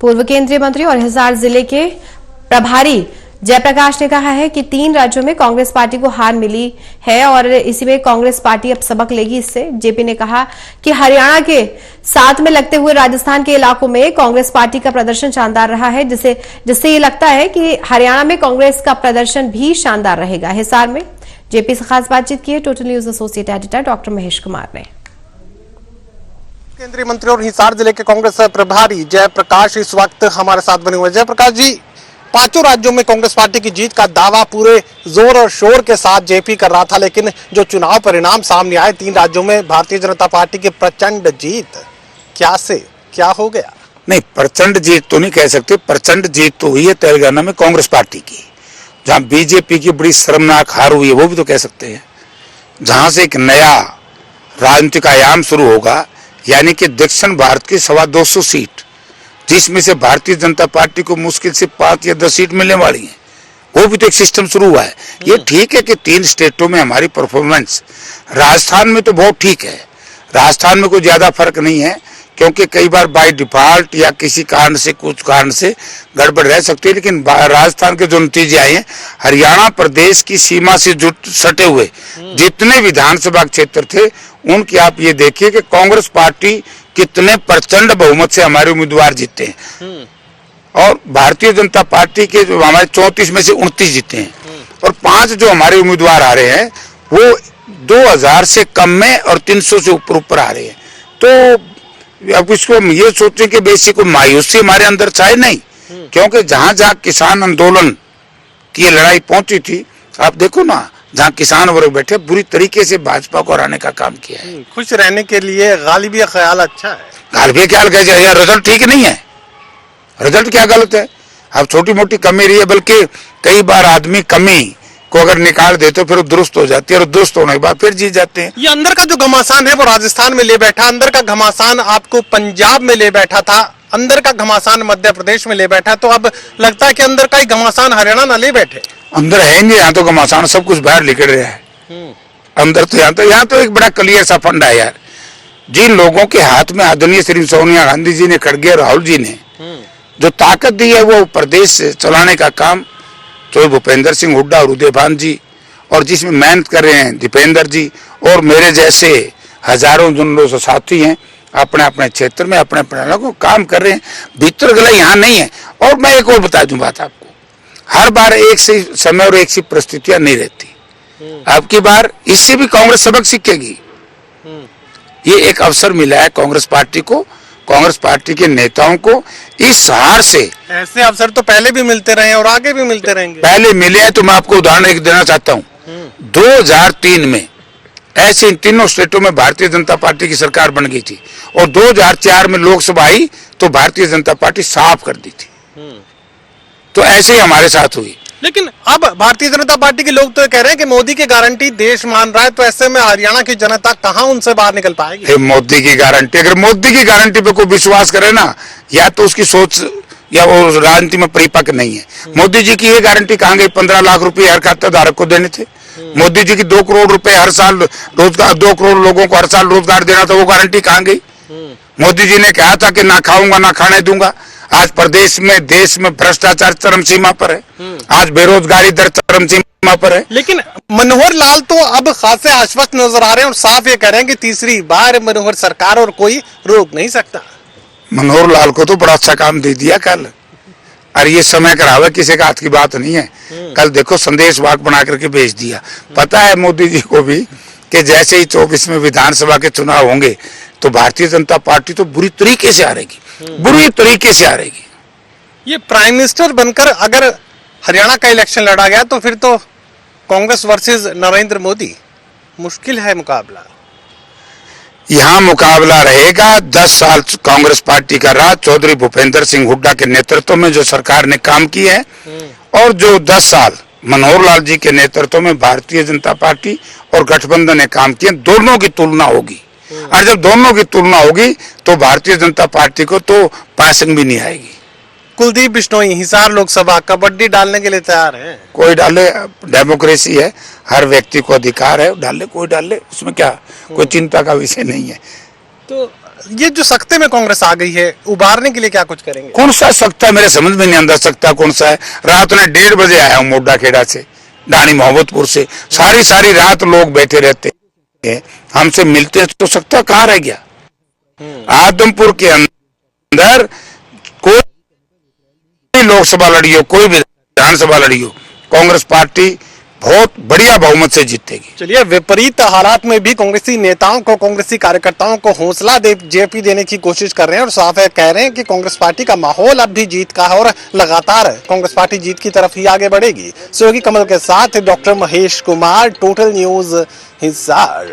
पूर्व केंद्रीय मंत्री और हिसार जिले के प्रभारी जयप्रकाश ने कहा है कि 3 राज्यों में कांग्रेस पार्टी को हार मिली है और इसी में कांग्रेस पार्टी अब सबक लेगी। इससे जेपी ने कहा कि हरियाणा के साथ में लगते हुए राजस्थान के इलाकों में कांग्रेस पार्टी का प्रदर्शन शानदार रहा है, जिससे ये लगता है कि हरियाणा में कांग्रेस का प्रदर्शन भी शानदार रहेगा। हिसार में जेपी से खास बातचीत की है total news associate editor doctor Mahesh Kumar ने। केंद्रीय मंत्री और हिसार जिले के कांग्रेस प्रभारी जयप्रकाश इस वक्त हमारे साथ बने हुए। जयप्रकाश जी, 5 राज्यों में कांग्रेस पार्टी की जीत का दावा पूरे जोर और शोर के साथ जेपी कर रहा था, लेकिन जो चुनाव परिणाम सामने आए 3 राज्यों में भारतीय जनता पार्टी की प्रचंड जीत, क्या हो गया? नहीं, प्रचंड जीत तो नहीं कह सकते। प्रचंड जीत तो हुई है तेलंगाना में कांग्रेस पार्टी की। जहां बीजेपी की बड़ी शर्मनाक हार हुई है वो भी तो कह सकते हैं। जहां से एक नया राजनीतिक आयाम शुरू होगा, यानी कि दक्षिण भारत की 225 सीट, जिसमें से भारतीय जनता पार्टी को मुश्किल से 5 या 10 सीट मिलने वाली है, वो भी तो एक सिस्टम शुरू हुआ है। ये ठीक है कि 3 स्टेटों में हमारी परफॉर्मेंस, राजस्थान में तो बहुत ठीक है, राजस्थान में कोई ज्यादा फर्क नहीं है, क्योंकि कई बार बाय डिफॉल्ट या किसी कारण से कुछ कारण से गड़बड़ रह सकती है, लेकिन राजस्थान के जो नतीजे आए हैं, हरियाणा प्रदेश की सीमा से सटे हुए जितने विधानसभा क्षेत्र थे उनकी आप ये देखिए कि कांग्रेस पार्टी कितने प्रचंड बहुमत से हमारे उम्मीदवार जीते हैं और भारतीय जनता पार्टी के जो हमारे 34 में से 29 जीते हैं और 5 जो हमारे उम्मीदवार आ रहे हैं वो 2000 से कम में और 300 से ऊपर आ रहे हैं। तो अब इसको हम ये सोचें कि बेसी को मायूसी हमारे अंदर चाहे नहीं, क्योंकि जहां जहां किसान आंदोलन की लड़ाई पहुंची थी, आप देखो ना, जहां किसान वर्ग बैठे बुरी तरीके से भाजपा को हराने का काम किया है। खुश रहने के लिए गालिबी ख्याल अच्छा है। गालिबी ख्याल कैसे है? रिजल्ट ठीक नहीं है, रिजल्ट क्या गलत है? अब छोटी मोटी कमी रही है, बल्कि कई बार आदमी कमी को अगर निकाल दे तो फिर दुरुस्त हो जाती है और दुरुस्त होने के बाद फिर जीत जाते हैं। ये अंदर का जो घमासान है वो राजस्थान में ले बैठा, अंदर का घमासान आपको पंजाब में ले बैठा था, अंदर का घमासान मध्य प्रदेश में ले बैठा, तो अब लगता है कि अंदर का ही घमासान हरियाणा ना ले बैठे। अंदर है नहीं, यहाँ तो घमासान सब कुछ बाहर निकल रहा है। अंदर तो यहाँ तो एक बड़ा क्लियर सा फंड है यार। जिन लोगों के हाथ में आदरणीय श्री सोनिया गांधी जी ने, खड़गे राहुल जी ने जो ताकत दी है, वो प्रदेश चलाने का काम तो भूपेंद्र सिंह हुड्डा और उदयभान जी, और जिसमें मेहनत कर रहे हैं दीपेंद्र जी और मेरे जैसे हजारों जिन लोग साथी हैं अपने अपने क्षेत्र में अपने अपने लोगों काम कर रहे हैं। भीतर गला यहाँ नहीं है। और मैं एक और बता दूं बात आपको, हर बार एक सी समय और एक सी परिस्थितियां नहीं रहती। अब की बार इससे भी कांग्रेस सबक सीखेगी। ये एक अवसर मिला है कांग्रेस पार्टी को, कांग्रेस पार्टी के नेताओं को। इस हार से ऐसे अवसर तो पहले भी मिलते रहे और आगे भी मिलते रहेंगे। पहले मिले हैं तो मैं आपको उदाहरण एक देना चाहता हूँ। 2003 में ऐसे इन तीनों स्टेटों में भारतीय जनता पार्टी की सरकार बन गई थी और 2004 में लोकसभा आई तो भारतीय जनता पार्टी साफ कर दी थी। तो ऐसे ही हमारे साथ हुई। लेकिन अब भारतीय जनता पार्टी के लोग तो कह रहे हैं कि मोदी की गारंटी देश मान रहा है, तो ऐसे में हरियाणा की जनता कहां उनसे बाहर निकल पाएगी? मोदी की गारंटी, अगर मोदी की गारंटी पे कोई विश्वास करे ना, या तो उसकी सोच या वो राजनीति में परिपक्व नहीं है। मोदी जी की ये गारंटी कहां गई? 15 लाख रुपए हर खाता धारक को देने थे। मोदी जी की 2 करोड़ रुपए हर साल रोजगार, 2 करोड़ लोगों को हर साल रोजगार देना था, वो गारंटी कहां गई? मोदी जी ने कहा था कि ना खाऊंगा ना खाने दूंगा। आज प्रदेश में, देश में भ्रष्टाचार चरम सीमा पर है, आज बेरोजगारी दर चरम सीमा पर है। लेकिन मनोहर लाल तो अब खासे आश्वस्त नजर आ रहे हैं और साफ ये कह रहे हैं कि तीसरी बार मनोहर सरकार और कोई रोक नहीं सकता। मनोहर लाल को तो बड़ा अच्छा काम दे दिया कल। अरे ये समय करावे किसी का हाथ की बात नहीं है। कल देखो संदेश वाक बना करके भेज दिया। पता है मोदी जी को भी कि जैसे ही 24 में विधानसभा के चुनाव होंगे तो भारतीय जनता पार्टी तो बुरी तरीके से हारेगी, बुरी तरीके से हारेगी। ये प्राइम मिनिस्टर बनकर अगर हरियाणा का इलेक्शन लड़ा गया तो फिर तो कांग्रेस वर्सेस नरेंद्र मोदी, मुश्किल है मुकाबला। यहाँ मुकाबला रहेगा 10 साल कांग्रेस पार्टी का राज चौधरी भूपेंद्र सिंह हुड्डा के नेतृत्व में जो सरकार ने काम किया है और जो 10 साल मनोहर लाल जी के नेतृत्व में भारतीय जनता पार्टी और गठबंधन ने काम किया, दोनों की तुलना होगी। और जब दोनों की तुलना होगी तो भारतीय जनता पार्टी को तो पासिंग भी नहीं आएगी। कुलदीप बिश्नोई हिसार लोकसभा कबड्डी डालने के लिए तैयार है। कोई डाले, डेमोक्रेसी है, हर व्यक्ति को अधिकार है, डाले कोई डाले, उसमें क्या कोई चिंता का विषय नहीं है। तो ये जो सख्ते में कांग्रेस आ गई है, उबारने के लिए क्या कुछ करेंगे? कौन सा सकता है, मेरे समझ में नहीं आता सकता कौन सा है। रात में 1:30 बजे आया हूँ मोड्डा खेड़ा से, डानी मोहब्बतपुर से, सारी रात लोग बैठे रहते हैं, हमसे मिलते हैं, तो सकता कहाँ रह गया? आदमपुर के अंदर कोई लोकसभा लड़ी हो, कोई विधानसभा लड़ी हो, कांग्रेस पार्टी बहुत बढ़िया बहुमत से जीतेगी। चलिए, विपरीत हालात में भी कांग्रेसी नेताओं को, कांग्रेसी कार्यकर्ताओं को हौसला जेपी देने की कोशिश कर रहे हैं और साफ है कह रहे हैं कि कांग्रेस पार्टी का माहौल अब भी जीत का है और लगातार कांग्रेस पार्टी जीत की तरफ ही आगे बढ़ेगी। सहयोगी कमल के साथ doctor Mahesh Kumar, total news Hisar.